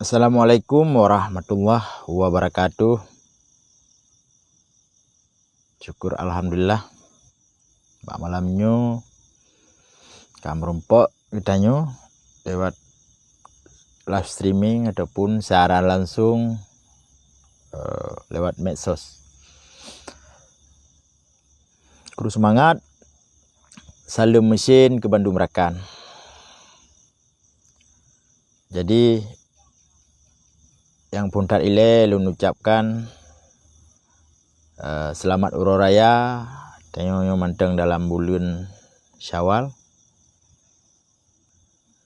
Assalamualaikum warahmatullahi wabarakatuh. Syukur alhamdulillah. Pak malamnya kam rompok kitanya lewat live streaming ataupun secara langsung lewat medsos. Kudu semangat. Salam mesin ke Bandung Rakan. Jadi yang puntat ile lun ucapkan selamat Uro Raya tanyo manteng dalam bulan Syawal.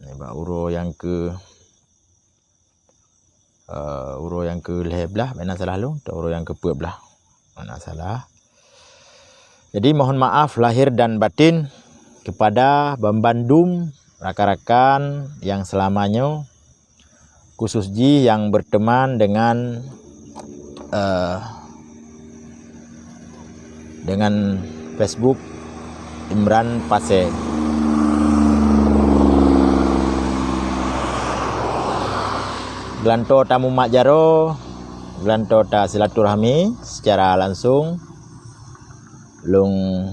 Ini ba uro yang ke leblah, mana salah lu? Uro yang ke belah. Mana salah. Jadi mohon maaf lahir dan batin kepada Bambandum, rakan-rakan yang selamanya, khusus Ji yang berteman dengan Facebook Imran Pase. Gelanto tamu mak jaro, gelanto ta silaturahmi secara langsung. Lung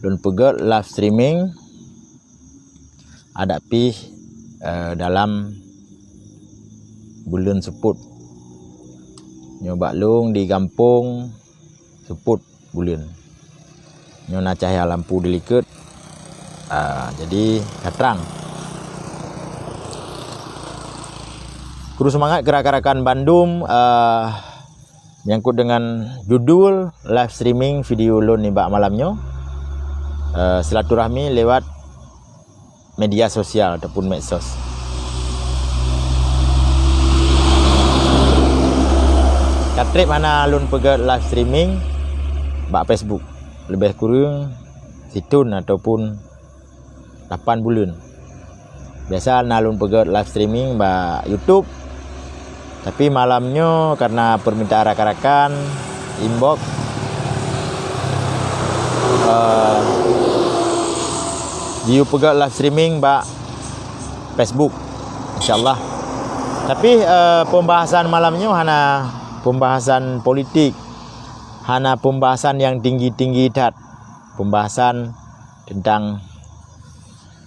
pegot live streaming ada pi dalam bulan seput nyoba lung di kampung seput bulan nyona cahaya lampu diliket jadi katrang kudu semangat gerakan Bandung nyangkut dengan judul live streaming video lun ni bak malamnya silaturahmi lewat media sosial ataupun medsos. Katrip mana lun pegat live streaming bak Facebook lebih kurang situn ataupun 8 bulan. Biasa nalun pegat live streaming bak YouTube. Tapi malamnya karena permintaan rakan-rakan inbox Jiu pegat live streaming bak Facebook insyaallah. Tapi pembahasan malamnya hana pembahasan politik, hana pembahasan yang tinggi-tinggi dat, pembahasan tentang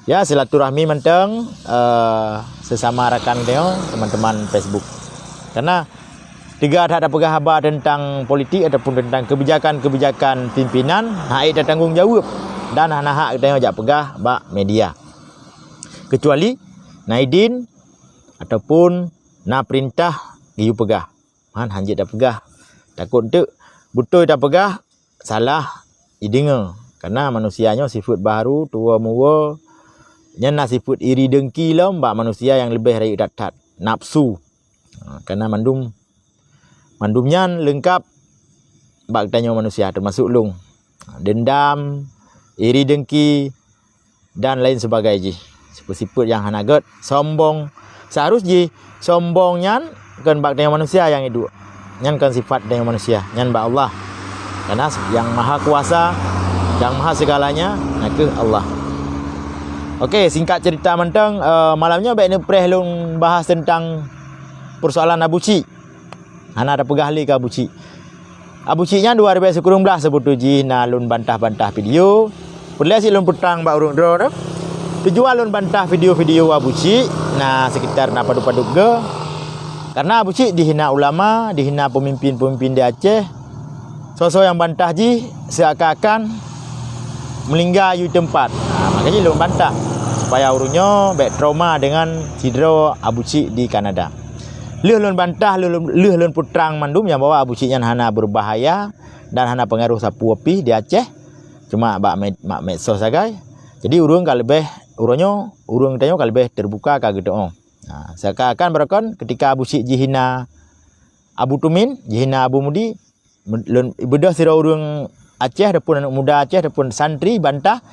ya silaturahmi menteng sesama rakan dia, teman-teman Facebook. Karena tiga ada pegahaba tentang politik ataupun tentang kebijakan-kebijakan pimpinan, hak ada tanggung jawab dan hana hak kita ajak pegah bak media. Kecuali naidin ataupun na perintah giu pegah. Man hanjit dah pegah. Takut tu betul dah pegah salah idengar. Karena manusianya sifat baru tua muwa nyana sifat iri dengki lah mbak manusia yang lebih dari dat nafsu. Karena mandumnya lengkap bak tanya manusia termasuk lung. Dendam, iri dengki dan lain sebagainya. Sifat-sifat yang hanagat, sombong. Seharusnya sombongnya kan bak tanya manusia yang itu. Nyan kan sifat tanya manusia, nyan bak Allah. Karena yang maha kuasa, yang maha segalanya, nak Allah. Okey, singkat cerita mentang malamnya baik ni preh lung bahas tentang persoalan Abu Cik. Hana ada pegah li ke Abu Cik. Abu Ciknya 2019 sebut uji na lun bantah-bantah video. Perlu si lun petang bak urung dro tu. Tujuan lun bantah video-video Abu Cik na sekitar na padu-padu ke. Karena Abu Cik dihina ulama, dihina pemimpin-pemimpin di Aceh. Sosok yang bantah ji seakan-akan melinggar yu tempat. Makanya lun bantah supaya urungnya baik trauma dengan sidro Abu Cik di Kanada. Lun bantah, lun putrang mandum yang bawa Abu Ciknya hana berbahaya dan hana pengaruh sapu api di Aceh. Cuma bak medsos sagai. Jadi urung ka lebih urung tanya ka lebih terbuka ka gitu. Nah, seakan berakon ketika Abu Cik jihina Abu Tumin, jihina Abu Mudi, bedah sira urung Aceh ataupun anak muda Aceh ataupun santri bantah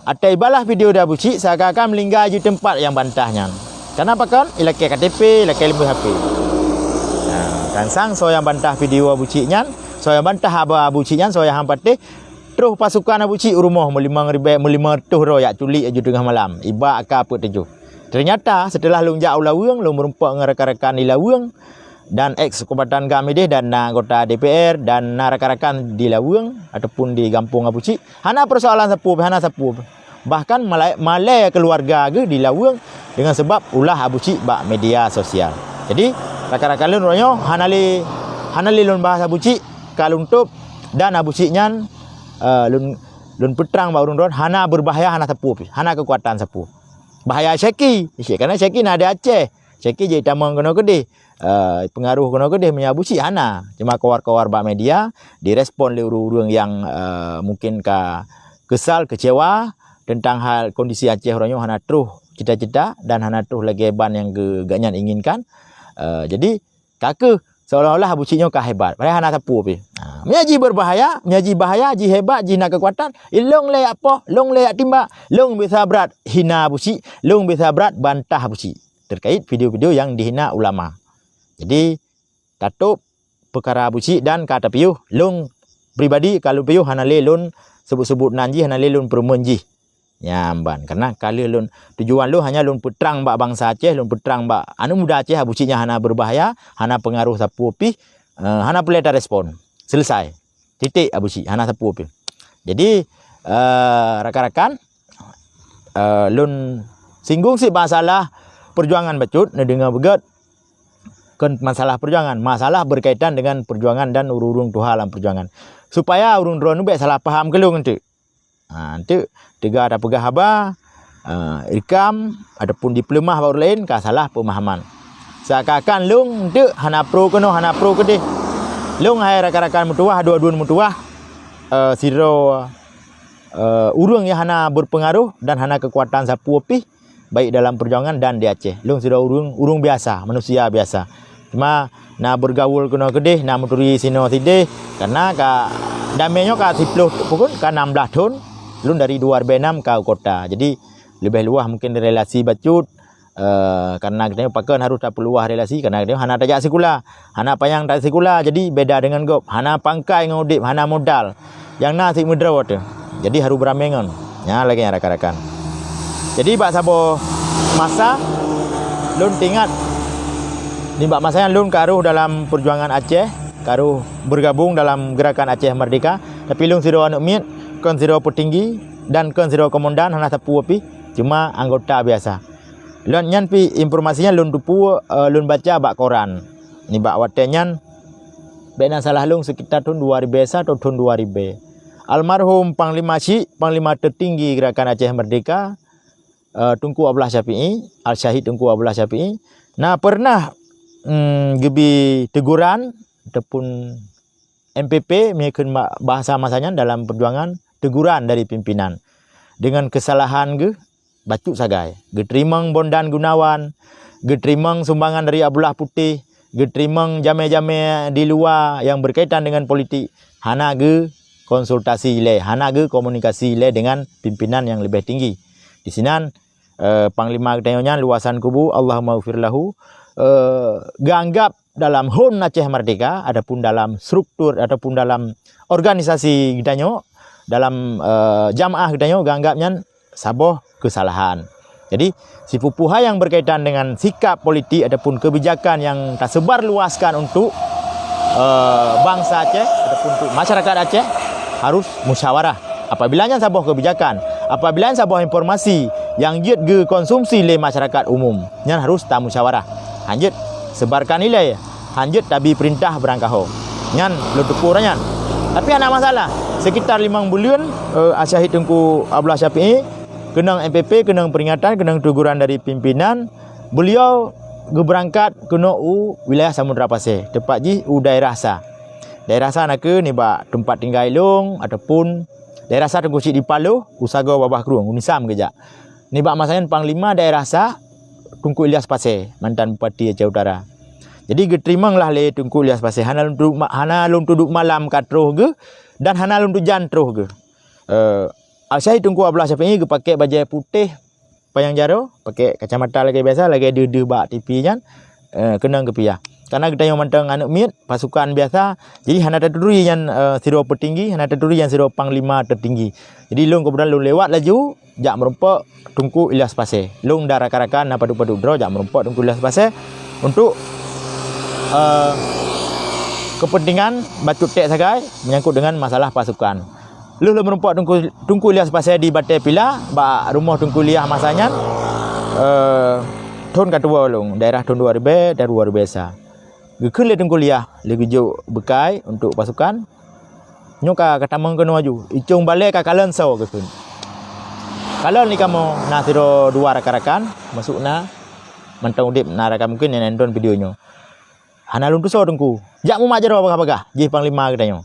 atai balah video da Abu Cik seakan melinggar di tempat yang bantahnya. Kenapa kan? Ilakai KTP, ilakai lembu HP. Kan sang so yang bantah video Abu Ciknya, so yang bantah Abu Ciknya, so yang hampatih terus pasukan Abu Cik rumah 5,000 ro yak culik aju tengah malam. Iba aka apa tuju. Ternyata setelah lung jau lawang, lung berumpak dengan rakan-rakan di lawang dan ex Kubatan Gamideh dan anggota DPR dan rakan-rakan di lawang ataupun di kampung Abuci. Hana persoalan sapu, hana sapu. Bahkan malai keluarga ke di lawang dengan sebab ulah Abuci bak media sosial. Jadi rakan-rakan lun ronyo hanali lun bahasa Abuci kalung tup dan Abuci nyan lun petrang bak urun hana berbahaya hana sapu, hana kekuatan sapu. Bahaya Syeki. Kerana Syeki nak ada Aceh. Syeki je tamang kena kedih. Pengaruh kena kedih menyabusi hana. Cuma kawar-kawar bak media direspon oleh urang-urang yang mungkin kesal, kecewa tentang hal kondisi Aceh orangnya hana terus cita-cita dan hana terus lagi ban yang ganyan inginkan. Jadi kakek seolah-olah habusinya hebat. Padahal hana sapu pi. Menyaji berbahaya, menyaji bahaya, ji hebat, ji nak kekuatan. Long le apa? Long le timba. Long bisa berat hina habusi, long bisa berat bantah habusi. Terkait video-video yang dihina ulama. Jadi tatup perkara habusi dan kata piuh, long pribadi kalau piuh hana le lun sebut-sebut nanji hana le lun permenji. Nyamban karena kali lun tujuan lu hanya lun petrang bak bangsa Aceh, lun petrang bak anu muda Aceh habusinya hana berbahaya, hana pengaruh sapu pi, hana peleta respon. Selesai. Titik abusi hana sapu pi. Jadi rakan-rakan lun singgung si masalah perjuangan bacut ne dengar begat kan masalah perjuangan, masalah berkaitan dengan perjuangan dan urung-urung tuha dalam perjuangan. Supaya urung drone be salah paham kelung ente. Ente tiga ada pegah haba irkam ataupun diploma baru lain ka salah pemahaman. Seakan-akan lung ente hana pro keno hana pro kedeh. Lung hai rakan-rakan mutuah dua-dua mutuah siro urang yang hana berpengaruh dan hana kekuatan sapu api baik dalam perjuangan dan di Aceh. Lung siro urung biasa, manusia biasa. Cuma na bergaul kena kedeh, na muturi sino sideh karena ka damainya ka 10 pukul ka 16 tahun lun dari 2006 ke kota. Jadi lebih luah mungkin relasi bacut. Karena kita pakai harus tak peluah relasi karena dia hana tajak sekolah, hana payang tak sekolah, jadi beda dengan gop, hana pangkai ngodip, hana modal yang nasi mudra water. Jadi harus beramengan ya lagi rakan-rakan. Jadi bak sabo masa lun tingat ni bak masa yang lun karuh dalam perjuangan Aceh, karuh bergabung dalam gerakan Aceh Merdeka, tapi lun siro anu miet kon siro petinggi dan kon siro komandan hana sapu api cuma anggota biasa. Lun nyan pi informasinya lun tupu lun baca bak koran. Ni bak watenyan bena salah lung sekitar tahun 2000 atau tahun 2000. Almarhum Panglima Syekh, Panglima tertinggi gerakan Aceh Merdeka, Tunku Abdullah Syafi'i, Al-Syahid Tunku Abdullah Syafi'i. Nah, pernah gebi teguran ataupun MPP mengikut bahasa masanya dalam perjuangan teguran dari pimpinan dengan kesalahan bacuk sagai, getrimang Bondan Gunawan, getrimang sumbangan dari Abdullah Putih, getrimang jame-jame di luar yang berkaitan dengan politik, hana konsultasi le, hana komunikasi le dengan pimpinan yang lebih tinggi. Di sinan Panglima ketanya luasan kubu Allahumma ufir lahu ganggap dalam HUN Aceh Merdeka adapun dalam struktur ataupun dalam organisasi ketanya dalam jamaah ketanya ganggapnya saboh kesalahan. Jadi si pupuha yang berkaitan dengan sikap politik ataupun kebijakan yang tersebar luaskan untuk bangsa Aceh ataupun untuk masyarakat Aceh harus musyawarah. Apabila saboh kebijakan, apabila saboh informasi yang jet ke konsumsi oleh masyarakat umum, yang harus tak musyawarah. Hanjut sebarkan nilai, hanjut tabi perintah berangkaho. Nyan lutupurannya. Tapi ada masalah. Sekitar 5 bulan Syahid Tunku Abdullah Syafi'i kenang MPP, kenang peringatan, kenang teguran dari pimpinan. Beliau berangkat ke wilayah Samudra Pasir, tepat ji daerah Sa. Daerah Sa nak ni bak tempat tinggal long ataupun daerah Sa Tengku Cik di Paluh, usaha Babah Keruang, Unisam kejap. Ni bak masanya Panglima daerah Sa Tunku Ilyas Pasir, mantan Bupati Aceh Utara. Jadi getrimang lah le Tunku Ilyas Pasir. Hana lum duduk malam katroh ge dan hana lum tujan troh ge. Al-Syahid Tunku Abdullah Syafi'i ke pakai baju putih payang jaro, pakai kacamata lagi biasa, lagi dede bak TV jan, kenang ke pia. karena kita yang mantang anak miat pasukan biasa, jadi hana terturi yang siro petinggi, hana terturi yang siro panglima tertinggi. Jadi long kemudian long lewat laju jak merompak Tunku Ilyas Pasir, long dah rakan-rakan padu-padu draw jak merompak Tunku Ilyas Pasir untuk kepentingan batu tek sagai menyangkut dengan masalah pasukan. Lu merompak Tunku Ilyas Pasir di Batai Pila, ba rumah Tunku Ilyas masanya tahun kedua long daerah tahun 2000 dan luar biasa. Gekun le Tunku Ilyas le gejo bekai untuk pasukan. Nyoka kata mengkono maju. Icung balik ka kalen so gekun. Kalau ni kamu na siro dua rakan-rakan masuk na mantang udip na rakan mungkin yang nonton videonya. Hana lun tu so Tunku. Jak mu majaro apa-apa ji panglima katanya.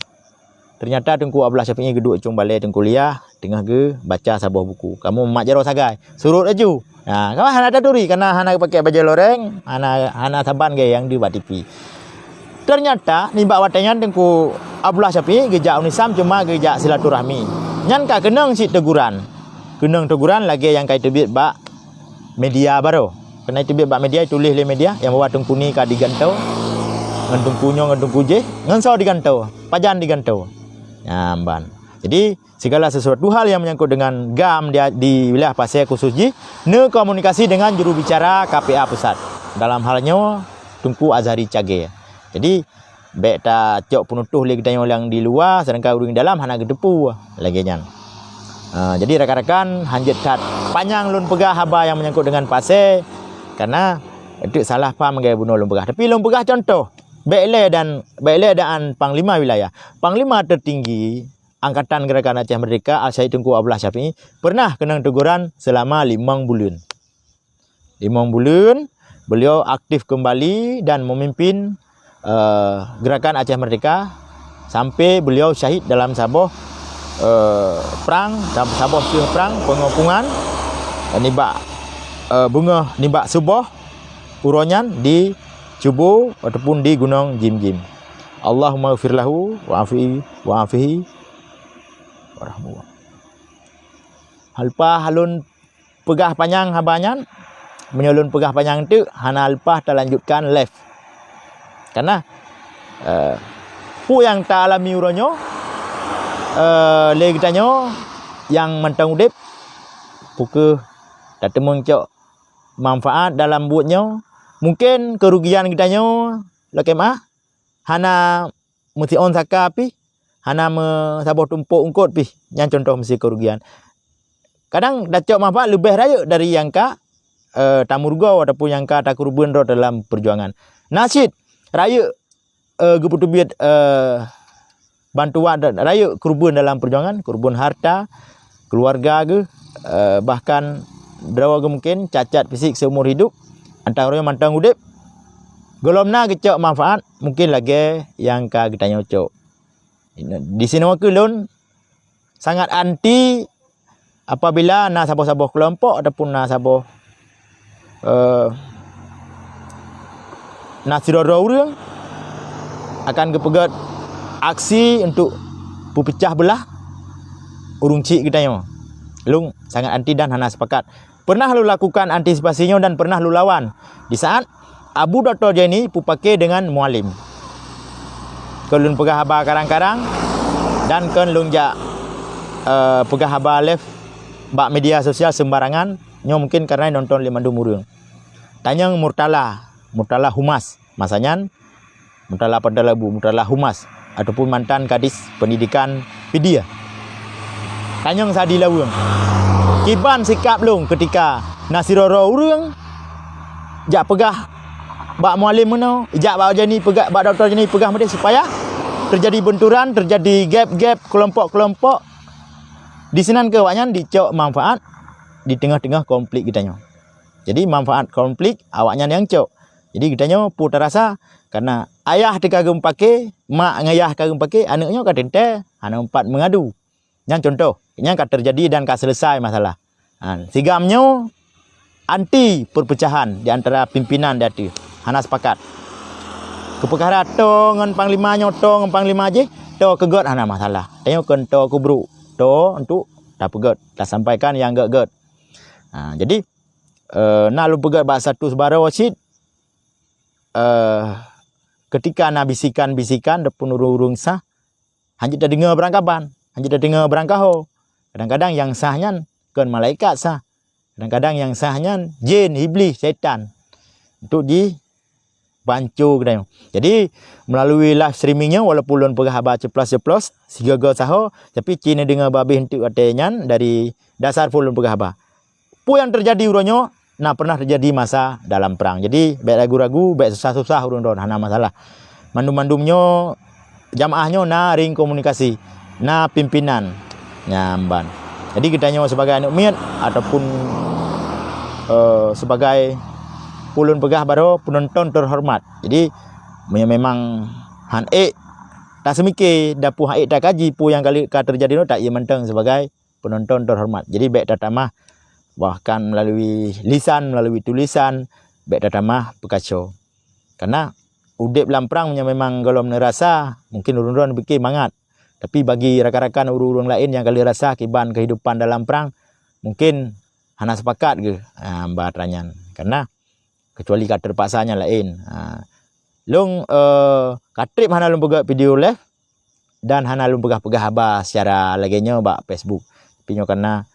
Ternyata Tunku Abdullah Syafi'i geduk icung balik Tunku Ilyas tengah ge baca sebuah buku. Kamu majaro sagai. Surut laju. Nah, kamu hana daduri karena hana pakai baju loreng, hana saban ge yang di TV. Ternyata ni bak watanya Tunku Abdullah Syafi'i gejak unisam cuma gejak silaturahmi. Nyan ka kenang si teguran. Kenang teguran lagi yang kai terbit bak media baru. Kena terbit bak media tulis le media yang bawa Tunku ni ka digantau. Ngan Tunkunyo ngan Tunku je, ngan so digantau, pajan digantau. Nyamban. Jadi segala sesuatu hal yang menyangkut dengan GAM di wilayah Pasir khusus ji, ne komunikasi dengan juru bicara KPA pusat. Dalam halnya Tunku Azhari Cage. Jadi baik tak cok penutuh lagi tanya yang di luar sedangkan urang dalam hana gedepu lagi nyan. Jadi rakan-rakan hanjat kat panjang lun pegah haba yang menyangkut dengan Pasir karena itu salah faham gaya bunuh lun pegah. Tapi lun pegah contoh baiklah dan panglima wilayah, panglima tertinggi Angkatan Gerakan Aceh Merdeka Al-Syed Tunku Abdullah Syafi'i pernah kena teguran selama 5 bulan. 5 bulan beliau aktif kembali dan memimpin Gerakan Aceh Merdeka sampai beliau syahid dalam sebuah perang, dalam sebuah perang pengopungan nibak bunga nibak subuh uronyan di Cubu ataupun di Gunung Jim-Jim. Allahumma ghfirlahu wa'afihi warahmuh. Halpa halun pegah panjang habanyan menyalun pegah panjang tu hana halpa terlanjutkan left. Karena pu yang tak alami uronyo le gitanyo yang mentang udip puke tak temung cok manfaat dalam buatnya mungkin kerugian gitanyo lakemah hana mesti on saka pi hana sabah tumpuk ungkut pi yang contoh mesti kerugian. Kadang dacok manfaat lebih raya dari yang ka tamurgo ataupun yang ka takurubun dalam perjuangan. Nasid raya geputubit bantuan raya kurban dalam perjuangan, kurban harta, keluarga ke bahkan drawa ke mungkin cacat fisik seumur hidup antara yang mantang udip. Golomna gecok manfaat mungkin lagi yang ka kita nyocok. Di sini waktu lun sangat anti apabila na sabah-sabah kelompok ataupun na sabah na sidoro urang akan kepegat aksi untuk pecah belah urung cik kita nyo. Lung sangat anti dan hana sepakat. Pernah lu lakukan antisipasinya dan pernah lu lawan. Di saat Abu Dr. Jaini pupake dengan mualim. Kelun pegah haba karang-karang dan kan lung jak pegah haba live bak media sosial sembarangan. Nyo mungkin karena nonton limandu murung. Tanyang Murtala Humas. Masanya Murtala Padalabu, Murtala Humas ataupun mantan kadis pendidikan Pidia. Tanyang Sadi Lawung. Kiban sikap lung ketika nasiroro urang jak pegah bak mualim meno, jak bak jani pegah bak doktor jani pegah mede supaya terjadi benturan, terjadi gap-gap kelompok-kelompok. Di sinan ke awaknya dicok manfaat di tengah-tengah konflik kitanya. Jadi manfaat konflik awaknya yang cok. Jadi kitanya putar rasa karena ayah dikagum pakai, mak ngayah kagum pakai, anaknya katente, anak empat mengadu. Yang contoh, yang terjadi dan selesai masalah. Sigamnya anti perpecahan di antara pimpinan dati. Hana sepakat. Kepekara to ngan panglima nyoto ngan panglima je, to kegot hana masalah. Tengok kan to kubru. To untuk tak pegot, tak sampaikan yang get. Jadi nak lu pegot bahasa satu sebara wasit ketika na bisikan-bisikan depun urung-urung sah, hanjit dah dengar berangkapan, hanjit dah dengar berangkaho. Kadang-kadang yang sahnya kan malaikat sah. Kadang-kadang yang sahnya jin, iblis, syaitan. Untuk dibancu kedai. Jadi melalui live streamingnya walaupun lon pegah baca ceplos-ceplos sigaga saho tapi cina dengar babih hentik katanya dari dasar pun lon pegah ba. Pu yang terjadi uronyo nah pernah terjadi masa dalam perang. Jadi baik ragu-ragu, baik susah-susah urun-urun hana masalah. Mandum-mandumnyo jamaahnya na ring komunikasi, na pimpinan nyamban. Jadi kitanya sebagai anak miat ataupun sebagai ulun pegah baru penonton terhormat. Jadi memang han tak semike dapu han tak kaji pu yang kali terjadi no tak ia menteng sebagai penonton terhormat. Jadi baik tatamah bahkan melalui lisan, melalui tulisan, baik tatamah pekacau. Karena udip dalam perang memang kalau nerasa mungkin urun-urun fikir mangat. Tapi bagi rakan-rakan urun-urun lain yang kali rasa akibat kehidupan dalam perang mungkin hana sepakat ke mbak Ranyan. Karena kecuali kat terpaksanya lain. Long katrip hana lung pegah video live dan hana lung pegah habar secara laginya bak Facebook. Pinyo karena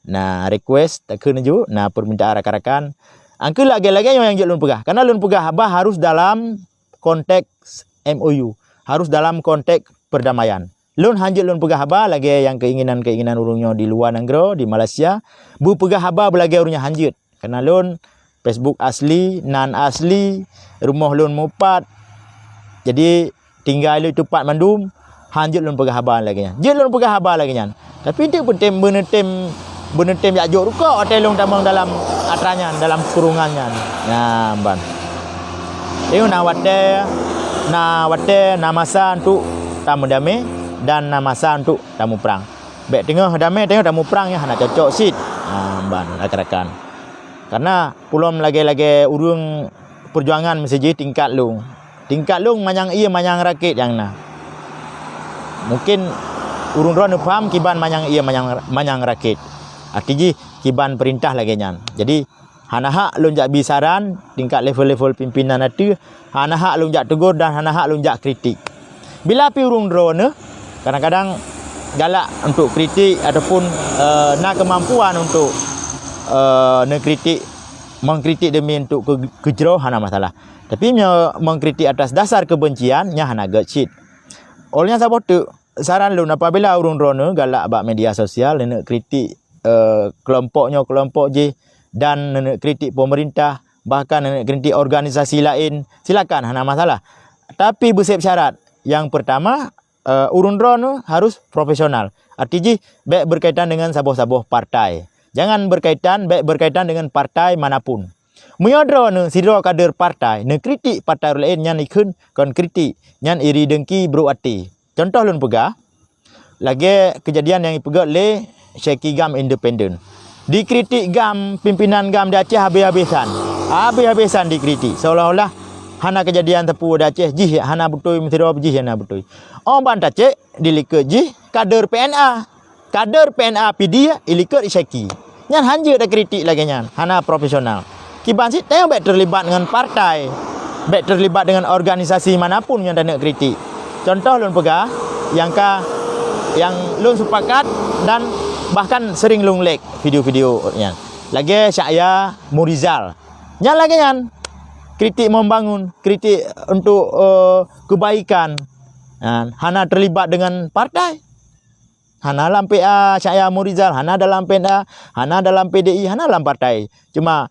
na request tak kena ju na permintaan rakan-rakan angke lagi-lagi yang lun pegah. Karena lun pegah habar harus dalam konteks MOU, harus dalam konteks perdamaian. Lun hanjut lun pegah habar lagi yang keinginan-keinginan urungnya di luar negara, di Malaysia, bu pegah habar belagi urungnya hanjut. Karena lun Facebook asli, nan asli, rumah lun mupat. Jadi tinggal lu tepat mandum, hanjut lun pegah habar lagi nya. Je lun pegah habar lagi nya. Tapi itu penting benetem yak jok ruka hotel lung tamang dalam atranya, dalam kurungannya. Nah, ban. Itu na wate na masa untuk tamu damai dan na masa untuk tamu perang. Baik tengah damai, tengah tamu perang ya nak cocok sit. Ban rakan-rakan. Karena pulom lagi-lagi urung perjuangan mesti tingkat lung. Tingkat lung manyang iya manyang rakit yang na. Mungkin urung-urung faham kiban manyang iya manyang rakit. Artinya kiban perintah lagi nyan. Jadi hana hak lun jak bisaran tingkat level-level pimpinan itu, hana hak lun jak tegur dan hana hak lun jak kritik. Bila pi urung drone kadang-kadang galak untuk kritik ataupun nak kemampuan untuk mengkritik demi untuk kejero hana masalah. Tapi mengkritik atas dasar kebencian nya hana gecit. Olehnya sabot tu saran lun apabila urung drone galak bak media sosial nak kritik kelompok je dan nak kritik pemerintah bahkan nak kritik organisasi lain silakan hana masalah. Tapi bersep syarat. Yang pertama urun drone harus profesional. Artinya baik berkaitan dengan sabuh-sabuh partai. Jangan berkaitan dengan partai manapun. Menyodro ne sidro kader partai, ne kritik partai lain nyan ikun kon kritik, nyan iri dengki bro ati. Contoh lun pegah lagi kejadian yang ipegak le Syekh Gam independen. Dikritik Gam, pimpinan Gam di Aceh habis-habisan. Habis-habisan dikritik. Seolah-olah hana kejadian tepu di Aceh jih hana betul mesti ro jih hana betul. Orang Aceh diliket jih kader PNA. Kader PNA PD iliket Syekh. Nyan hanja dah kritik lagi nyan. Hana profesional. Kiban si tengok baik terlibat dengan partai. Baik terlibat dengan organisasi manapun yang tak nak kritik. Contoh lun pegah yang lun sepakat dan bahkan sering lung like video-video nya. Lagi Syahya Murizal. Nyan lagi nyan kritik membangun, kritik untuk kebaikan. Hana terlibat dengan partai. Hana dalam PA Syahya Murizal, hana dalam PNA, hana dalam PDI, hana dalam partai. Cuma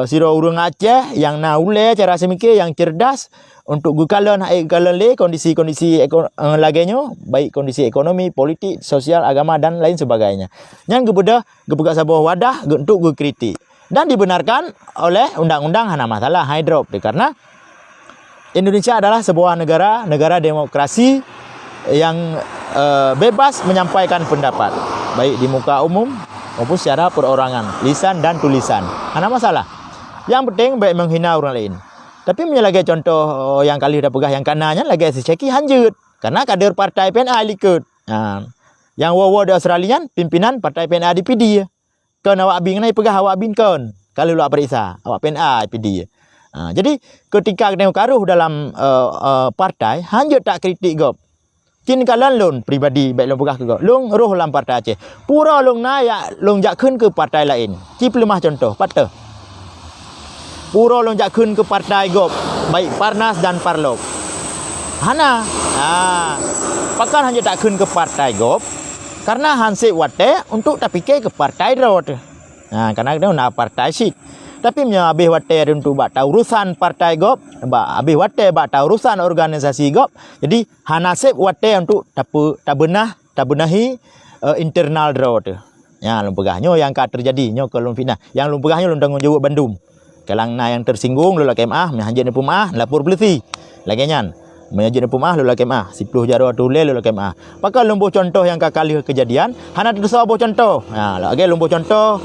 siro urang Aceh yang naule cara semikir yang cerdas untuk gukalon le kondisi-kondisi laginya baik kondisi ekonomi, politik, sosial, agama dan lain sebagainya. Yang gebuka sebuah wadah untuk kritik dan dibenarkan oleh undang-undang hana masalah hydrop karena Indonesia adalah sebuah negara demokrasi yang bebas menyampaikan pendapat baik di muka umum maupun secara perorangan, lisan dan tulisan. Hana masalah. Yang penting baik menghina orang lain. Tapi menyelagi contoh yang kali dah pegah yang kananya lagi si Syekh hanjut karena kader partai PNA likut. Yang wawa di Australia pimpinan partai PNA di PD. Kan awak bin nai pegah awak bin kon. Kalau lu periksa awak PNA PD. Jadi ketika kita karuh dalam partai, hanya tak kritik gop. Kin kalan lun pribadi baik lun pegah ke gop. Lun roh dalam partai Aceh. Pura lun naik lun jak keun ke partai lain. Ci pelemah contoh, patah. Pura lun jak keun ke partai gop, baik Parnas dan Parlok. Hana, pakan hanya tak keun ke partai gop karena hansip wate untuk tak fikir ke partai drawat. Karena dia nak partai sih. Tapi punya habis wate untuk buat urusan partai gop, habis wate buat urusan organisasi gop. Jadi hanasib wate untuk tak benahi internal drawat. Ya, lum pegahnya yang ka terjadi nyo ke lum fitnah. Yang lum pegahnya lum tanggung jawab Bandung. Kelang na yang tersinggung lula kemah, menhanjit ni pumah, lapor polisi. Lagi nyan. Menyanjit ni pumah lula kemah, 10 jaro tulil lula kemah. Pakai lumbuh contoh yang kali kejadian, hana tersa buh contoh. Lagi lumbuh contoh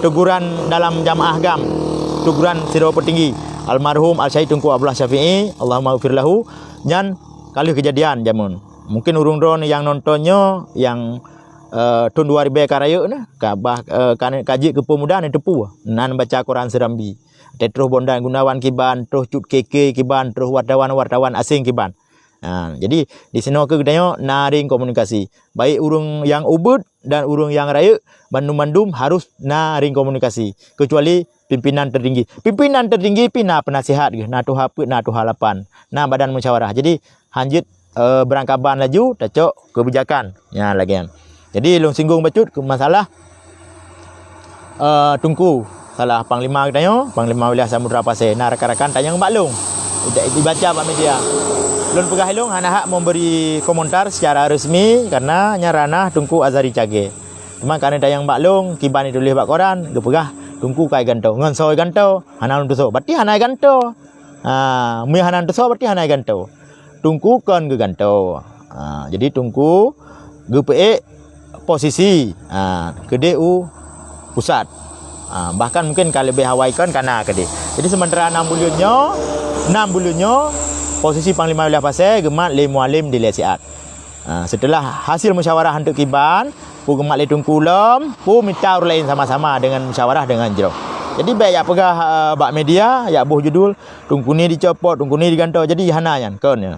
teguran dalam jamaah gam, teguran siro petinggi almarhum Al-Syahid Tunku Abdullah Syafi'i, Allahumma ghfir lahu. Nyan kali kejadian jamun. Mungkin urung drone yang nontonnya yang tahun 2000 karaya nah kaji kepemudaan tepu nan baca Quran Serambi. Terus Bondan Gunawan Kiban, terus Cut KK Kiban, terus wartawan asing Kiban. Jadi di sini ke gedanya naring komunikasi. Baik urung yang ubud dan urung yang raya, bandum-bandum harus naring komunikasi. Kecuali pimpinan tertinggi. Pimpinan tertinggi pina penasihat na tuhaput na tuhalapan. Na badan musyawarah. Jadi hanjit berangkaban laju tacok kebijakan. Ya lagian. Jadi long singgung bacut ke masalah Tunku salah Panglima katanya, Panglima Wilayah Samudra Pasir. Nah, rakan-rakan tanya Mbak Long. Dibaca Pak media. Lun pegah Long hana hak memberi komentar secara resmi karena nyarana Tunku Azari Cage. Cuma karena tanya Mbak Long, kiban ditulis bak koran, ge pegah Tunku kai ganto. Ngan soy ganto, hana lun tuso. Berarti hana ganto. Mu hana tuso berarti hana ganto. Tunku kon ge ganto. Jadi Tunku ge pe posisi ke DU pusat. Bahkan mungkin kalau lebih hawaikan karena kede. Jadi sementara 6 bulannya posisi Panglima Wilayah Pasir gemat le mualim di Lesiat. Setelah hasil musyawarah untuk kiban, pu gemat le tungkulom, pu minta orang lain sama-sama dengan musyawarah dengan jero. Jadi baik ya pegah bak media, ya buh judul tungku ni dicopot, tungku ni diganto. Jadi hana yan kon ya.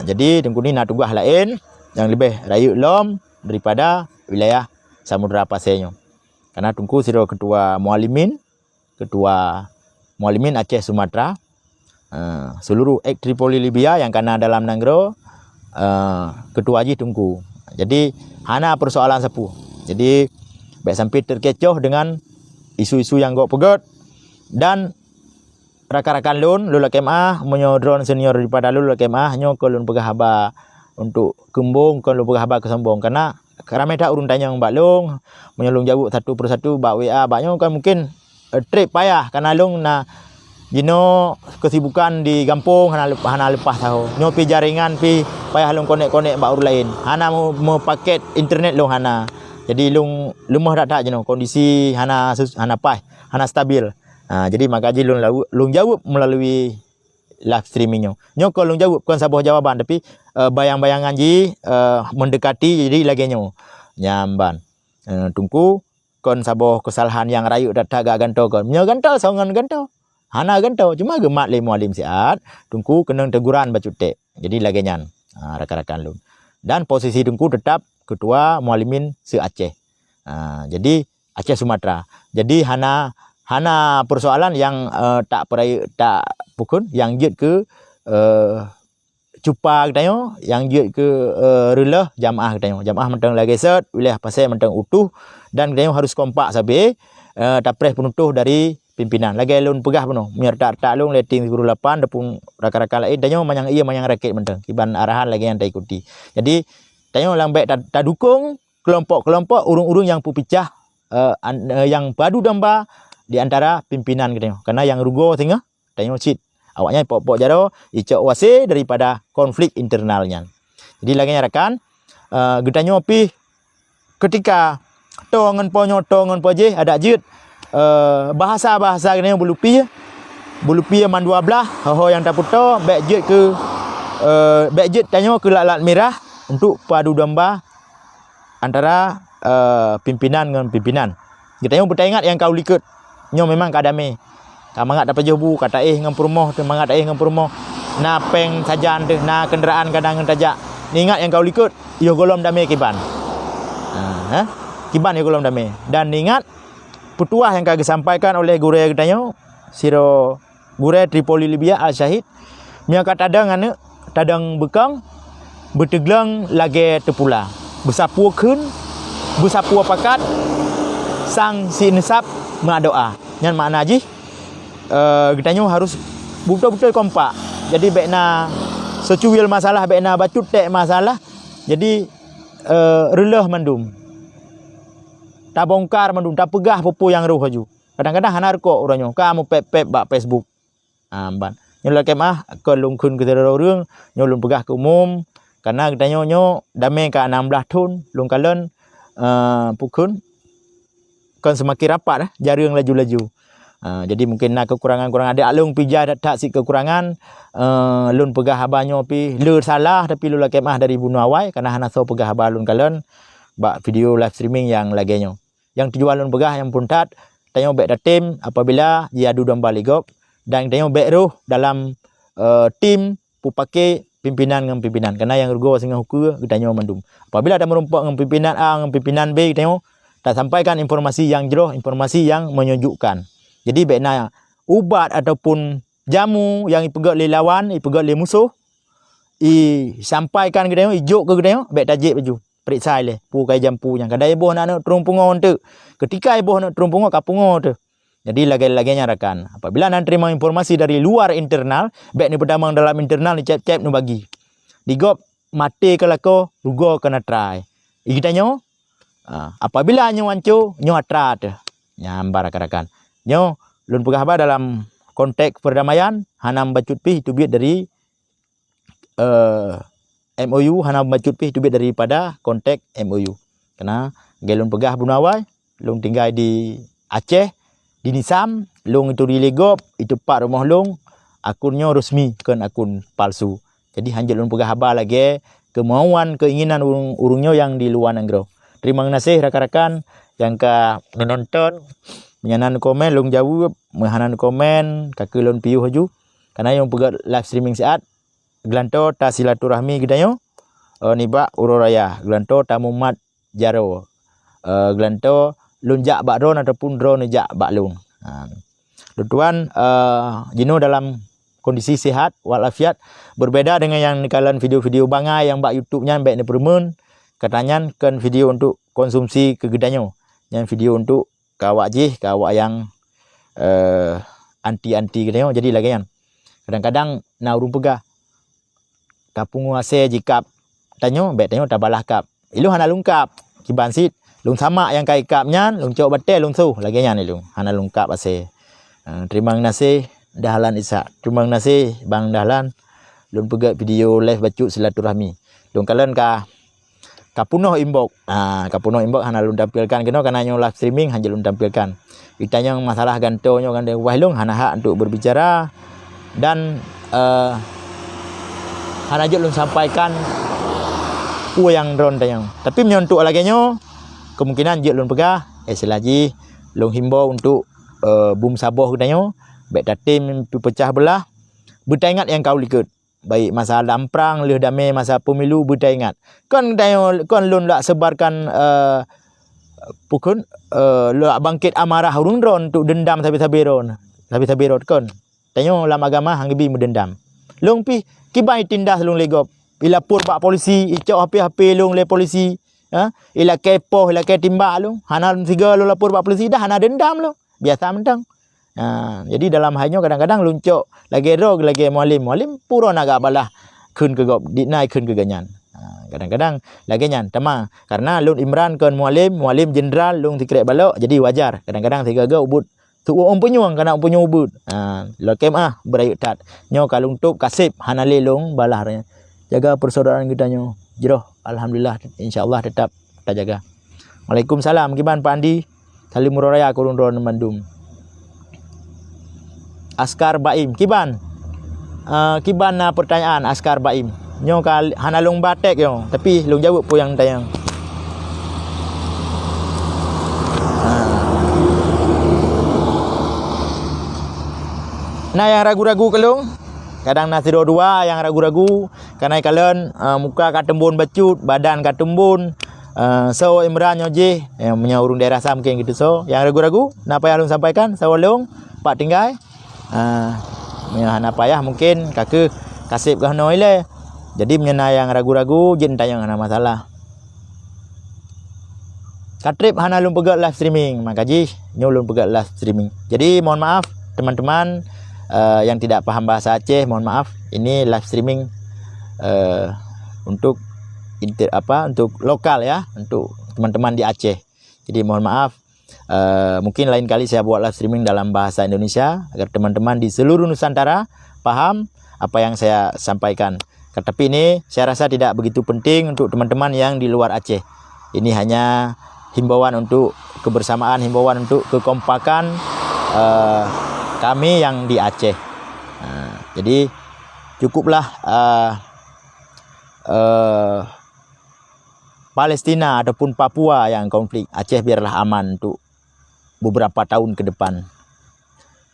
Jadi tungku ni nak tugas lain yang lebih rayu lom daripada wilayah Samudra Pasirnya. Karena Tunku siro ketua Mualimin Aceh Sumatera, seluruh ek Tripoli Libya yang kena dalam Nanggro, ketua Haji Tunku. Jadi hana persoalan sepuh. Jadi baik sampai terkecoh dengan isu-isu yang gok pegot dan rakan-rakan lula kemah menyodron senior daripada lula kemah nyo ke lun pegah haba untuk kembung ke lun pegah haba kesombong karena ramai tak urun tanya Mbak Long menyolong jawab satu persatu Mbak WA Mbaknya kan mungkin trip payah karena Long na jino kesibukan di kampung hana lepas tahu nyopi jaringan pi payah Long konek-konek Mbak urun lain hana mau paket internet Long hana jadi Long lemah tak jino kondisi hana pas hana stabil. Jadi maka ji Long jawab melalui live streamingnya. Nyok kalau jawab bukan sebuah jawaban tapi bayang-bayangan ji mendekati jadi lagi nyamban. Tungku kon sebuah kesalahan yang rayu datang gak ganto kon. Nyo ganto songan ganto. Hana ganto cuma gemak le mualim siat. Tungku kena teguran bacute. Jadi lagi nyan rakan-rakan lun. Dan posisi tungku tetap ketua mualimin se Aceh. Jadi Aceh Sumatera. Jadi hana persoalan yang tak pukun yang jet ke cupa katanya yang jet ke relah jamaah katanya jamaah mentang lagi set wilayah Pasir mentang utuh dan katanya harus kompak sampai tapres penutuh dari pimpinan lagi lun pegah penuh menyerta lun letting 8 depung rakan-rakan lain katanya manyang rakit mentang kiban arahan lagi yang tak ikuti. Jadi katanya lambat tak dukung kelompok-kelompok urung-urung yang pupicah yang padu damba di antara pimpinan katanya. Karena yang rugo tengah tanya sit. Awaknya pok-pok jaro icok wase daripada konflik internalnya. Jadi lagi rakan getanya pi ketika tongan poje ada jut bahasa-bahasa katanya bulupi man 12 ho yang tak puto baik jut ke baik jut tanya ke lalat merah untuk padu domba antara pimpinan dengan pimpinan. Kita yang bertaingat yang kau likut nyo memang kadame mangat dapat jobu kata ngam perumoh tu mangat ngam perumoh na peng sajan tu na kenderaan kadang tajak ni ingat yang kau likut yo golom damai kiban kiban yo golom damai dan ingat petuah yang kagak sampaikan oleh guru katanya siro guru Tripoli Libya Al Syahid nya kata tadang bekang berteglang lagi tepula bersapua kun bersapua pakat sang si nesap mengadoa nyan makna ji katanya harus betul-betul kompak. Jadi bekna secuil masalah bekna bacut tek masalah. Jadi relah mandum. Tak bongkar mandum, tak pegah popo yang ruh haju. Kadang-kadang hanar ko orangnya. Kamu pep-pep bak Facebook. Ban. Nyolak kemah ke lungkun ke orang, nyolun pegah ke umum. Karena katanya nyo damai ka 16 tahun lung kalen pukun kan semakin rapat jaring laju-laju. Jadi mungkin nak kekurangan-kurangan ada alung pijah tak si kekurangan lun pegah abanyo pi lur salah tapi lu kemah dari bunuh awai karena hana so pegah abah lun kalen bak video live streaming yang lagenyo yang tujuan lun pegah yang puntat tanyo bek tim apabila dia adu domba ligop dan tanyo bek roh dalam tim pu pakai pimpinan ngam pimpinan karena yang rugo sing huku tanyo mandum apabila ada merompak ngam pimpinan A ngam pimpinan B tanyo tak sampaikan informasi yang jeroh informasi yang menyejukkan. Jadi bekna ubat ataupun jamu yang ipegat le lawan, ipegat le musuh, sampaikan ke dia, ijuk ke dia, bek tajik baju. Periksa le, pu kai jampu yang kadai boh nak terung pungo tu. Ketika boh nak terung pungo kapungo tu. Jadi lagi-laginya rakan. Apabila nak terima informasi dari luar internal, bek ni pedamang dalam internal ni cep-cep nu bagi. Digop mati ke lako, rugo kena try. Kita nyo apabila nyo wancu, nyo atrat. Nyambar rakan. Nyo lun pegah ba dalam konteks perdamaian hanam bacut pi itu biat dari MOU hanam bacut pi itu biat daripada konteks MOU. Karena gelun pegah bunawai lung tinggal di Aceh di Nisam lung itu di Legop itu pak rumah lung akunnya resmi kan akun palsu. Jadi hanjat lun pegah ba lagi kemauan keinginan urungnya yang di luar negeri. Terima kasih rakan-rakan yang ka menonton menyanan komen long jawab menhanan komen kaki lon piu haju karena yang pegat live streaming saat glanto ta silaturahmi gedayo niba uroraya glanto tamumat jaro glanto lunjak bak drone ataupun drone jak bak lung tuan jino dalam kondisi sehat walafiat berbeda dengan yang kalian video-video bangai yang bak YouTube-nya baik ni permen katanya kan video untuk konsumsi kegedanyo yang video untuk kawak yang anti-anti gitu jadi lagi kan kadang-kadang na urung pegah kapung ase jikap tanyo bet tanyo tabalah kap ilu hana lungkap kiban sit lung sama yang kai kapnya lung cok batel lung su lagi nya ni lung hana lungkap ase terima kasih dahlan isa terima kasih bang dahlan lung pegah video live bacu silaturahmi lung kalian ka kapunoh imbok. Kapunoh imbok hana lun tampilkan kena karena nyo live streaming hanya lun tampilkan. Ditanya masalah gantonyo kan wahlung hana hak untuk berbicara dan hana je lun sampaikan yang drone tayang. Tapi menyentuh lagi nyo kemungkinan je lun pegah selaji lun himbau untuk bum saboh katanya baik datim pecah belah bertaingat yang kau likut. Baik masa lamprang leh damai masa pemilu buta ingat kan lun lak sebarkan pukun lak bangkit amarah rundron untuk dendam sabi-sabiron kan tanyo lam agama hang bi mendendam lung pi kibai tindas lung legop bila pur bak polisi icok HP lung le polisi ila kepoh ila ke timbak lung hana tiga lu lapor bak polisi dah hana dendam lu biasa mentang. Jadi dalam halnya kadang-kadang luncuk lagi rog lagi mualim pura naga balah kun ke gop dinai kun ke ganyan. Kadang-kadang lagi nyan tema karena lun Imran kan mualim jenderal lung tikrek balok jadi wajar kadang-kadang tiga ga ubud tu penyuang kana punya ubud. Lokem berayut tat nyo kalung tup kasip hanale lung balah jaga persaudaraan kita nyo jeroh alhamdulillah insyaallah tetap kita jaga. Waalaikumsalam kiban Pak Andi salim raya kurun ron mandum. Askar Baim kiban pertanyaan Askar Baim nyo kal hana lung batek yo tapi lung jawab po yang tayang Nah yang ragu-ragu kelung, kadang nasi dua yang ragu-ragu, karena kalian muka katembun bacut, badan katembun, so Imran nyoje yang punya urung daerah Sam mungkin gitu. So yang ragu-ragu, napa yang alun sampaikan, sawalung, Pak Tinggai, napa ya mungkin kakek kasih ke noi le. Jadi mengenai yang ragu-ragu, jen tayang ana masalah. Katrip hana lum pegat live streaming, makaji nyulun pegat live streaming. Jadi mohon maaf teman-teman yang tidak paham bahasa Aceh, mohon maaf. Ini live streaming untuk untuk lokal ya, untuk teman-teman di Aceh. Jadi mohon maaf. Mungkin lain kali saya buat live streaming dalam bahasa Indonesia agar teman-teman di seluruh Nusantara paham apa yang saya sampaikan. Tetapi ini saya rasa tidak begitu penting untuk teman-teman yang di luar Aceh. Ini hanya himbauan untuk kebersamaan, himbauan untuk kekompakan kami yang di Aceh. Jadi cukuplah Palestina ataupun Papua yang konflik. Aceh biarlah aman untuk beberapa tahun ke depan.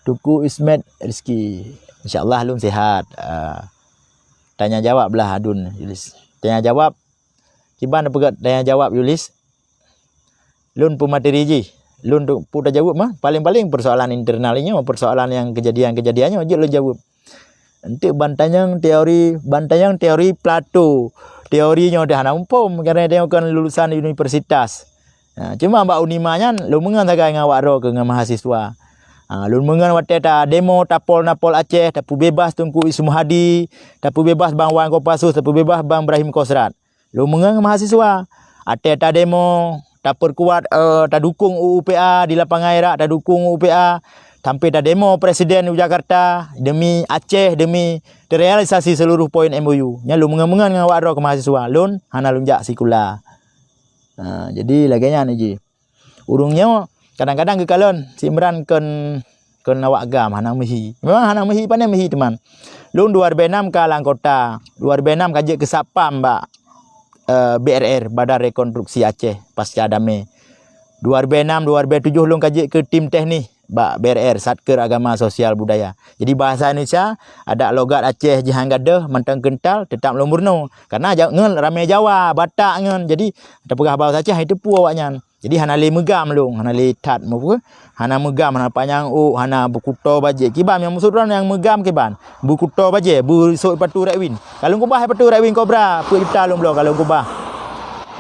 Tuku Ismet Rizki, InsyaAllah lum sehat. Tanya jawab belah adun Yulis. Tanya jawab. Kiban pegat tanya jawab Yulis. Lun pemateri ji. Lun tu putar jawab mah. Paling-paling persoalan internalnya, persoalan yang kejadian-kejadiannya aja lu jawab. Nanti bantayang teori Plato. Teorinya dah hana umpum kerana dia kan lulusan universitas. Cuma mbak unimanya lu mengan sagai ngawak ro ke mahasiswa. Lu mengan wate ta demo tapol napol Aceh, tapu bebas Tunku Ismu Hadi, tapu bebas Bang Wan Kopassus, tapu bebas Bang Ibrahim Kosrat. Lu mengan mahasiswa. Ate ta demo, ta perkuat ta dukung UUPA di lapangan Airak, ta dukung UUPA. Sampai ta demo Presiden Jakarta demi Aceh, demi terrealisasi seluruh poin MOU. Nya lu mengan ngawak ro ke mahasiswa. Lun hana lunjak sikula. Jadi laganya ni ji. Urungnya kadang-kadang ke kalon si Imran ken awak agam hana mehi. Memang hana mehi pandai mehi teman. Lun 2006 ke Langkota, 2006 kajik ke Sapam mbak BRR Badan Rekonstruksi Aceh pasca damai. 2006 2007 lun kajik ke tim teknik mbak BRR Satker Agama Sosial Budaya. Jadi bahasa Indonesia ada logat Aceh jihan gadah mentang kental tetap lomurno. Karena ngen ramai Jawa, Batak ngen. Jadi ada pegah bahasa Aceh itu pu awaknya. Jadi hana le megam long, hana le tat mu hana megam, hana panjang hana bukuto baje. Kiban yang musuran yang megam kiban. Bukuto baje, bu sok patu rekwin. Kalau kubah patu rekwin kobra, pu ipta long belum kalau kubah.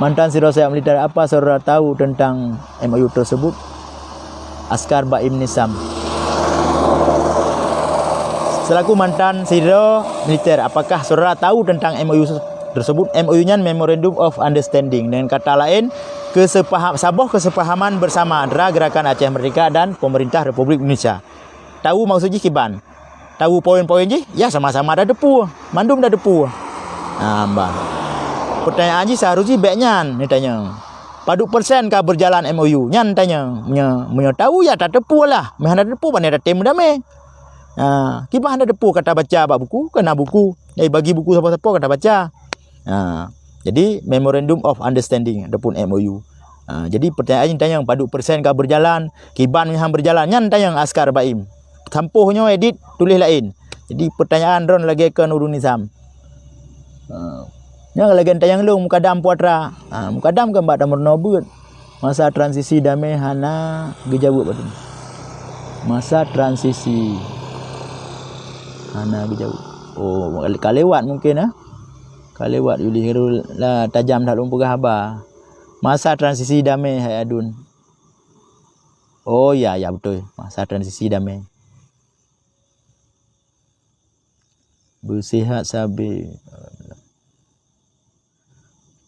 Mantan Sirosaya militer apa saudara tahu tentang MOU tersebut? Askar Baim Nisam. Selaku mantan Siro militer, apakah saudara tahu tentang MOU tersebut? MOU-nya Memorandum of Understanding. Dengan kata lain, kesepahaman bersama antara Gerakan Aceh Merdeka dan Pemerintah Republik Indonesia. Tahu maksudnya kiban? Tahu poin-poinnya? Ya sama-sama ada depu. Mandum dah depu. Mbak. Pertanyaan ji seharusnya baiknya ni tanya. Padu persen kah berjalan MOU? Nyan tanya. Nya tahu ya tak depu lah. Meh ada depu pan ada tem damai. Kiban ada depu kata baca bab buku, kena buku. Bagi buku siapa-siapa kata baca. Jadi Memorandum of Understanding ataupun MOU. Jadi pertanyaan tanya padu persen kah berjalan, kiban yang berjalan, nyan tanya Askar Baim. Sampuhnya edit tulis lain. Jadi pertanyaan ron lagi ke Nurul Nizam. Yang lagi tanya lu mukadam puatra. Mukadam ke mbak damur nobut. Masa transisi damai hana gejawab betul. Masa transisi hana gejawab. Oh, kalewat mungkin kalewat Yuli Herul lah tajam dah lumpuh haba. Masa transisi damai hai adun. Oh ya betul. Masa transisi damai. Bersihat sabi.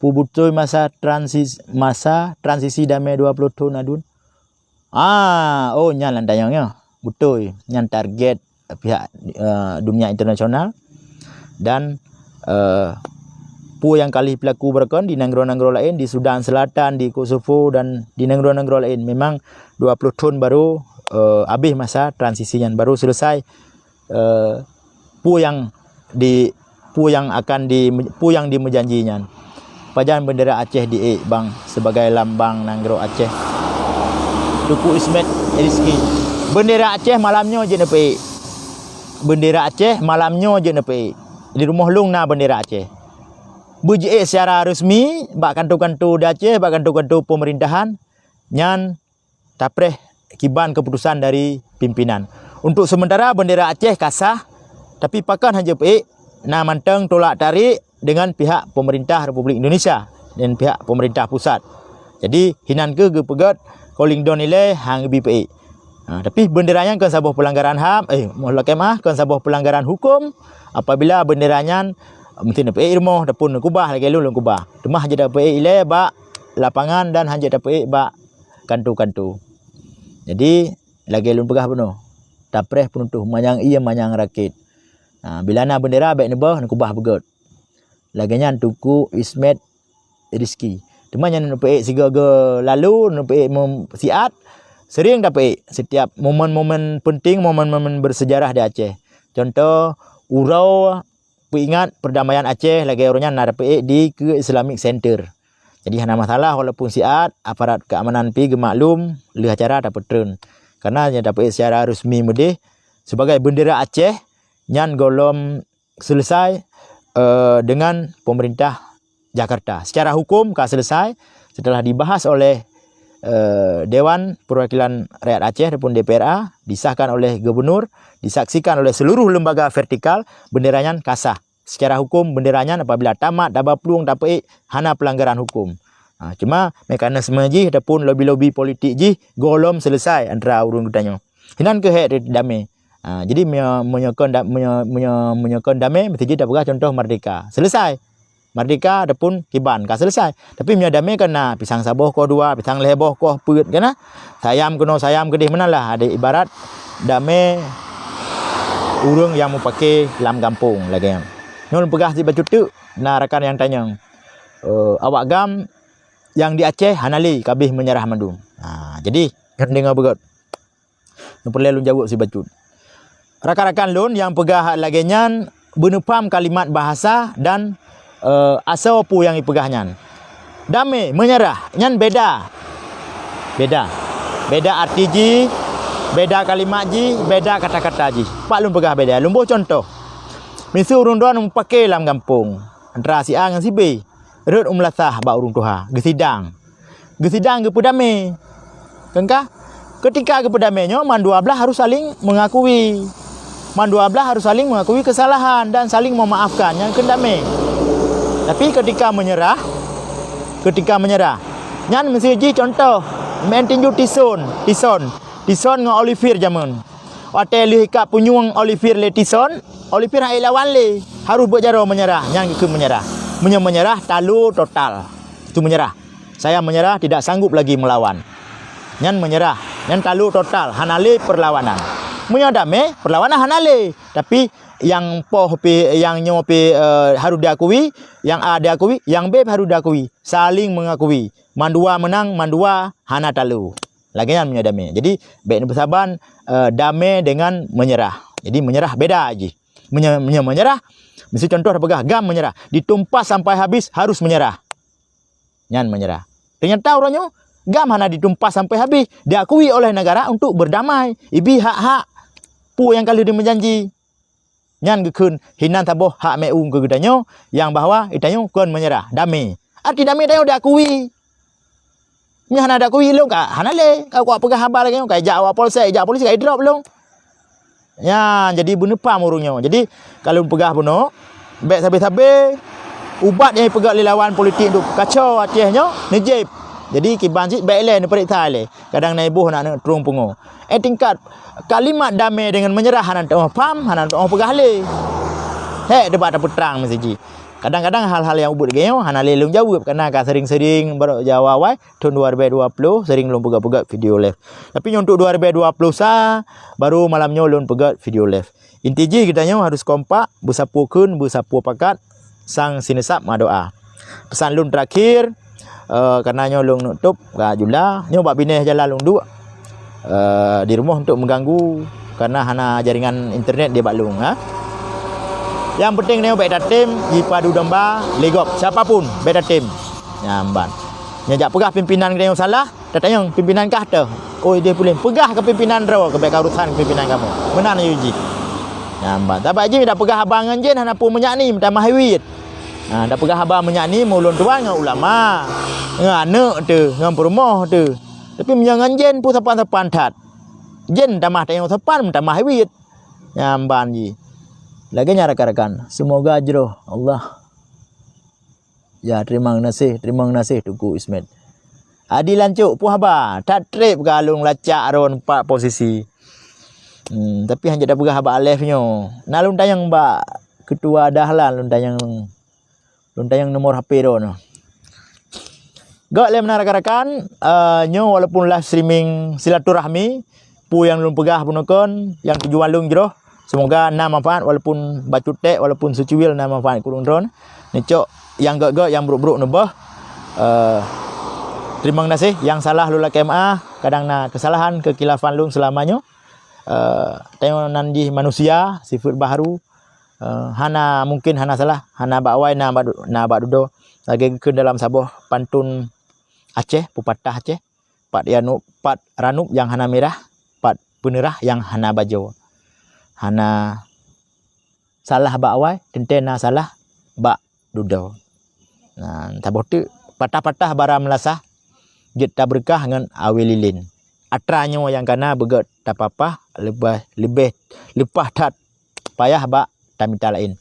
Betul masa transisi damai 20 tahun adun. Nyan landayangnya. Betul. Nyan target pihak dunia internasional dan yang kali pelaku berkon di negara-negara lain, di Sudan Selatan, di Kosovo dan di negara-negara lain. Memang 20 tahun baru habis masa transisinya, baru selesai yang dimenjanjinya. Pajan bendera Aceh di bang sebagai lambang negara Aceh. Tuku Ismet Rizki. Bendera Aceh malamnya je nepe. bendera Aceh malamnya je nepek. Di rumah long na bendera Aceh. Bujie secara resmi bak kantor-kantor di Aceh, bak kantor-kantor pemerintahan nyan tapreh kiban keputusan dari pimpinan. Untuk sementara bendera Aceh kasah, tapi pakan hanya pek na manteng tolak tarik dengan pihak pemerintah Republik Indonesia dan pihak pemerintah pusat. Jadi hinan ke pegat calling down nilai hang BPE. Tapi benderanya kan sebuah pelanggaran HAM, mohon kemah kan sebuah pelanggaran hukum apabila benderanya mesti nak PE rumah dapun kubah lagi lu kubah. Demah je dak PE ile bak lapangan dan hanya dak PE bak kantu-kantu. Jadi lagi lu pegah beno. Tapreh penuntuh manyang ia manyang rakit. Bila na bendera baik nebah nak kubah begot. Lagi nyan tuku Ismet Rizki. Demah nyan PE siga lalu nak PE siat sering dak PE setiap momen-momen penting, momen-momen bersejarah di Aceh. Contoh urau ingat perdamaian Aceh lagi orangnya nak dapat di ke Islamic Center. Jadi hana masalah walaupun siat aparat keamanan pi gemaklum le acara dapat turun. Karena nya dapat secara resmi mudih sebagai bendera Aceh nyan golom selesai dengan pemerintah Jakarta. Secara hukum ka selesai setelah dibahas oleh Dewan Perwakilan Rakyat Aceh ataupun DPRA, disahkan oleh gubernur, disaksikan oleh seluruh lembaga vertikal, benderanya kasah. Secara hukum benderanya apabila tamat dapat peluang dapat hana pelanggaran hukum. Cuma mekanisme ji ataupun lobi-lobi politik ji golom selesai antara urung ditanya. Hinan ke hek damai. Jadi menyokan damai mesti ji dapat contoh merdeka. Selesai. Merdeka adapun kiban ka selesai. Tapi punya damai kena pisang saboh ko dua, pisang leboh ko peut kana. Sayam kena sayam gedeh menalah. Ada ibarat damai urang yang mau pakai lam kampung lagi yang. Nyol pegah si bacut tu na rakan yang tanya. Awak gam yang di Aceh hanali kabih menyerah mandu. Jadi kan dengar begot. Perlu lun jawab si bacut. Rakan-rakan lun yang pegah lagi nyan benepam kalimat bahasa dan asal apa yang ipegahnya. Damai menyerah nyan beda. Beda arti ji, beda kalimat ji, beda kata-kata ji. Pak lun pegah beda. Lun buh contoh. Misi urung doan pakai lam kampung. Antara si A dengan si B. Rut umlasah ba urung tuha, gesidang. Gesidang ge pedamai. Kengkah? Ketika ge pedamainya man dua belah harus saling mengakui. Man dua belah harus saling mengakui kesalahan dan saling memaafkan yang kendamai. Tapi ketika menyerah, nyan mesti ji contoh, main tinju tison dengan Olivier zaman. Hotel hikap punyung Olivier le tison, Olivier hai lawan le, harus berjaro menyerah, nyan ke menyerah. Menyerah talu total. Itu menyerah. Saya menyerah tidak sanggup lagi melawan. Nyan menyerah, nyan talu total, hanale perlawanan. Menyadame perlawanan hanale, tapi yang yang nyopi harus diakui, yang A diakui, yang B harus diakui, saling mengakui. Mandua menang, mandua hana talu. Lagian menyadame. Jadi baik bersaban damai dengan menyerah. Jadi menyerah beda aja. Menyerah mesti contoh pegah gam menyerah, ditumpas sampai habis harus menyerah. Nyan menyerah. Ternyata orangnya gam hana ditumpas sampai habis, diakui oleh negara untuk berdamai. Ibi hak-hak pu yang kali dia menjanji. Nyan gekun hinan taboh hak meung ke gedanyo yang bahwa itanyo kon menyerah damai. Arti damai dayo diakui. Nya hana diakui lo ka hanale ka kuat pegah habar lagi ka jak awak polisi ka drop lo. Ya jadi benepam urungnya. Jadi kalau pegah buno baik sabe-sabe ubat yang pegak lawan politik tu kacau Acehnya nejib. Jadi kiban sit baik le periksa le. Kadang naibuh nak terung pungo. Tingkat kalimat damai dengan menyerah hanan tu pam hanan tu pegah le. Hek debat dapat terang mesti ji. Kadang-kadang hal-hal yang ubud geo hana le lung jawab karena ka sering-sering berjawab wai tahun 2020 sering lung pegak-pegak video live. Tapi untuk 2020 baru malamnya lung pegak video live. Inti ji kitanya harus kompak, bersapukeun, bersapu pakat sang sinesap madoa. Pesan lung terakhir karena nyolong nutup ka jula nyo bak bineh jalan lung duk di rumah untuk mengganggu karena hana jaringan internet dia baklung Yang penting neo beda tim dipadu domba legop siapapun beda tim nyamban. Nyajak pegah pimpinan neo salah, datanya pimpinan kah teh. Oh dia boleh pegah ke pimpinan raw ke baik urusan pimpinan kamu. Benar yuji. Nampak. Tapi je dah pegah abang ngan jen hana pun menyak ni minta mahwid. Dah pegah abang menyak ni mulun tuan dengan ulama. Dengan anak tu, dengan perumah tu. Tapi menyangan jen pun sapan-sapan tat. Jen tamah tayang sapan minta mahwid. Nyamban ji. Lagi rakan-rakan, semoga ajroh Allah. Ya, terima kasih Tuku Ismet. Adi lancuk puh haba, tak trip galung lacak ron 4 posisi. Tapi hanya dah pegah haba alefnya. Nalun tayang mbak ketua dahlan lun tayang nomor HP ron. Gak le rakan-rakan, nyo walaupun live streaming silaturahmi, pu yang lun pegah punokon, yang tujuan lung jroh. Semoga na manfaat walaupun bacutek walaupun secuil na manfaat kurung dron. Nicok yang gak yang buruk-buruk nebah. Terima kasih yang salah lula KMA, kadang na kesalahan kekilafan lung selamanya. Tengok nanti manusia sifat baharu. Hana mungkin hana salah, hana bakwai na badudo. Lagi ke dalam sabuh pantun Aceh, pepatah Aceh. Pat ranup yang hana merah, pat penerah yang hana bajo. Hana salah bakwai, tentena salah bak dudo. Nah, sabuh tu patah-patah bara melasah. Kita berkah dengan awil lilin. Atranya yang kana begat tak apa lebih lepas tak payah bak tamita lain.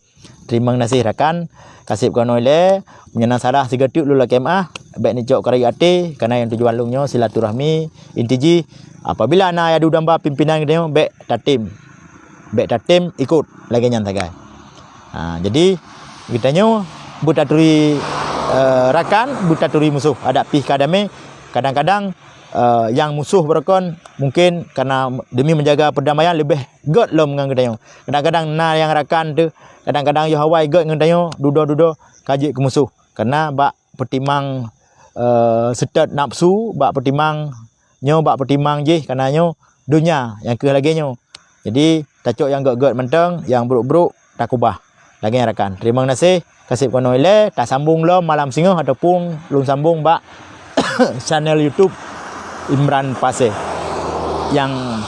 Terima kasih rakan. Kasih kono le menyenang salah sigatuk lula KMA. Baik ni jok karaya ate karena yang tujuan lungnya silaturahmi intiji apabila na adu damba pimpinan dia baik tatim ikut lagi nyan sagai. Jadi kitanya butaturi rakan butaturi musuh ada pih kadame. Kadang-kadang yang musuh berkon mungkin karena demi menjaga perdamaian lebih god lom ngan kedayo. Kadang-kadang na yang rakan tu kadang-kadang yo hawai god ngan dayo dudo kaji ke musuh. Karena bak pertimang setat nafsu, bak pertimang je karena nyo dunia yang ke lagi nyo. Jadi tacok yang god menteng, yang buruk-buruk tak ubah. Lagi rakan. Terima kasih. Kasih kono ile tak sambung lom malam singoh ataupun lum sambung bak channel YouTube Imran Pasir yang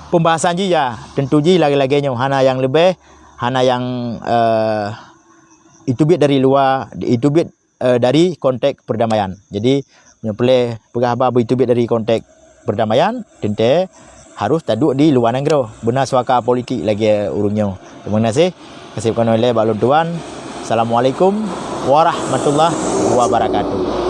pembahasan ji ya tentu ji lagi-laginya hana yang lebih hana yang itu bit dari luar itu bit dari konteks perdamaian. Jadi boleh pegah apa itu bit dari konteks perdamaian tente harus taduk di luar negara benar suaka politik lagi urungnya. Terima kasih kono le balon tuan. Assalamualaikum warahmatullahi wabarakatuh.